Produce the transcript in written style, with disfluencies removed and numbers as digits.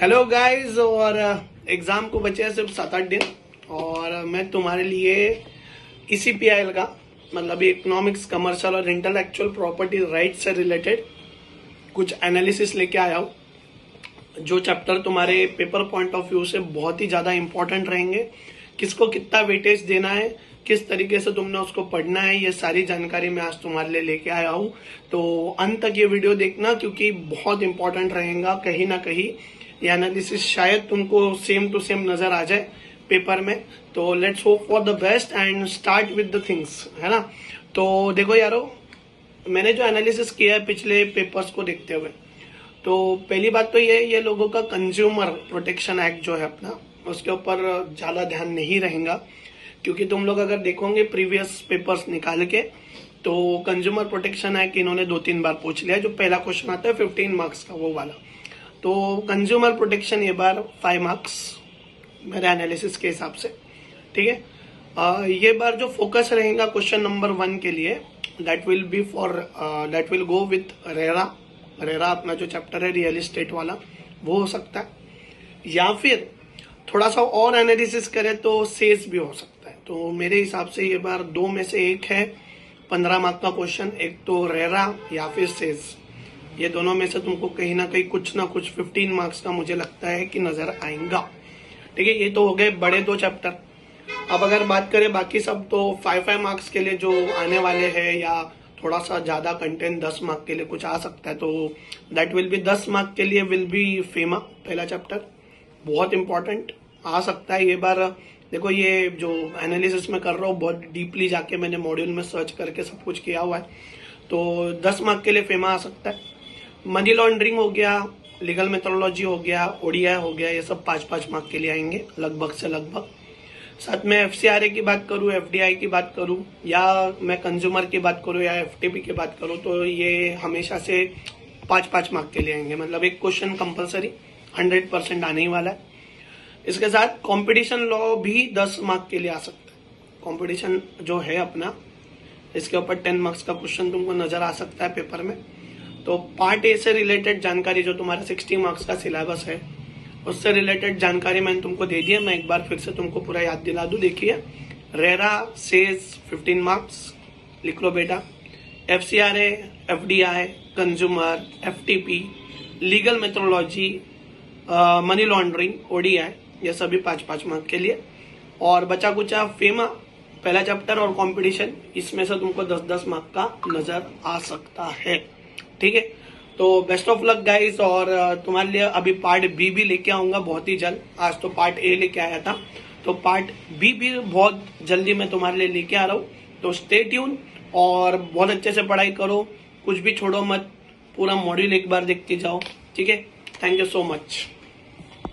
Hello guys. और exam को बचे हैं सिर्फ 7-8 दिन और मैं तुम्हारे लिए ECPIL का मतलब इकोनॉमिक्स, कमर्शियल और इंटेलेक्चुअल प्रॉपर्टी राइट से रिलेटेड कुछ एनालिसिस लेके आया हूँ। जो चैप्टर तुम्हारे पेपर पॉइंट ऑफ व्यू से बहुत ही ज़्यादा इंपॉर्टेंट रहेंगे, किसको कितना वेटेज देना है, किस तरीके से तुमने उसको पढ़ना है, ये सारी जानकारी मैं आज तुम्हारे लिए लेके आया हूँ। तो अंत तक ये वीडियो देखना क्योंकि बहुत इंपॉर्टेंट रहेगा। कहीं ना कहीं ये एनालिसिस शायद तुमको सेम टू सेम नजर आ जाए पेपर में। तो let's hope for the best and start with the things, है ना। तो देखो यारो, मैंने जो एनालिसिस किया है पिछले पेपर्स को देखते हुए, तो पहली बात तो ये लोगों का कंज्यूमर प्रोटेक्शन एक्ट जो है अपना, उसके ऊपर ज्यादा ध्यान नहीं रहेगा। क्योंकि तुम लोग अगर देखोगे प्रीवियस पेपर्स निकाल के, तो कंज्यूमर प्रोटेक्शन एक्ट इन्होंने 2-3 बार पूछ लिया। जो पहला क्वेश्चन आता है 15 मार्क्स का, वो वाला। तो कंज्यूमर प्रोटेक्शन ये बार 5 मार्क्स मेरे एनालिसिस के हिसाब से, ठीक है। ये बार जो फोकस रहेगा क्वेश्चन नंबर 1 के लिए, that will go with RERA अपना जो चैप्टर है रियल एस्टेट वाला, वो हो सकता है। या फिर थोड़ा सा और एनालिसिस करें तो सेस भी हो सकता है। तो मेरे हिसाब से ये बार 2 में से एक है 15 मार्क का क्वेश्चन, एक तो रेरा या फिर सेस। ये दोनों में से तुमको कहीं ना कुछ 15 मार्क्स का मुझे लगता है कि नजर आएगा, ठीक है। ये तो हो गए बड़े 2 चैप्टर। अब अगर बात करें बाकी सब, तो 5 मार्क्स के लिए जो आने वाले हैं, या थोड़ा सा ज्यादा कंटेंट 10 मार्क के लिए कुछ आ सकता है, तो दैट विल बी 10 मार्क के लिए विल बी फेमा, पहला चैप्टर बहुत इंपॉर्टेंट आ सकता है ये बार। देखो, ये जो एनालिसिस में कर रहा हूँ बहुत डीपली जाके मैंने मॉड्यूल में सर्च करके सब कुछ किया हुआ है। तो 10 मार्क के लिए फेमा आ सकता है। मनी लॉन्ड्रिंग हो गया, लीगल मेथोडोलॉजी हो गया, ओडीआई हो गया, ये सब 5-5 मार्क के लिए आएंगे लगभग से लगभग। साथ में FCRA की बात करूं, FDI की बात करूं, या मैं कंज्यूमर की बात करूं, या FTP की बात करूं, तो ये हमेशा से 5-5 मार्क के लिए आएंगे। मतलब एक क्वेश्चन कंपलसरी 100% आने ही वाला है। इसके साथ कंपटीशन लॉ भी 10 मार्क के लिए आ सकता है। कंपटीशन जो है अपना, इसके ऊपर 10 मार्क्स का क्वेश्चन तुमको नजर आ सकता है पेपर में। तो पार्ट ए से रिलेटेड जानकारी जो तुम्हारा 60 मार्क्स का सिलेबस है, उससे रिलेटेड जानकारी मैंने तुमको दे दी है। मैं एक बार फिर से तुमको पूरा याद दिला दूं। देखिए, रेरा सेज 15 मार्क्स लिख लो बेटा। FCRA, FDI, consumer, FTP, legal methodology, money laundering, ODI, ये सभी 5-5 मार्क के लिए। और बचा कुचा फेमा पहला चैप्टर और कंपटीशन, इसमें से तुमको 10-10 मार्क का नजर आ सकता है, ठीक है। तो बेस्ट ऑफ लक गाइस। और तुम्हारे लिए अभी पार्ट बी भी लेके आऊंगा बहुत ही जल्द। आज तो पार्ट ए लेके आया था, तो पार्ट बी भी बहुत जल्दी मैं तुम्हारे लिए लेके आ रहा हूँ। तो स्टे ट्यून और बहुत अच्छे से पढ़ाई करो, कुछ भी छोड़ो मत, पूरा मॉड्यूल एक बार देख के जाओ, ठीक है। Thank you so much.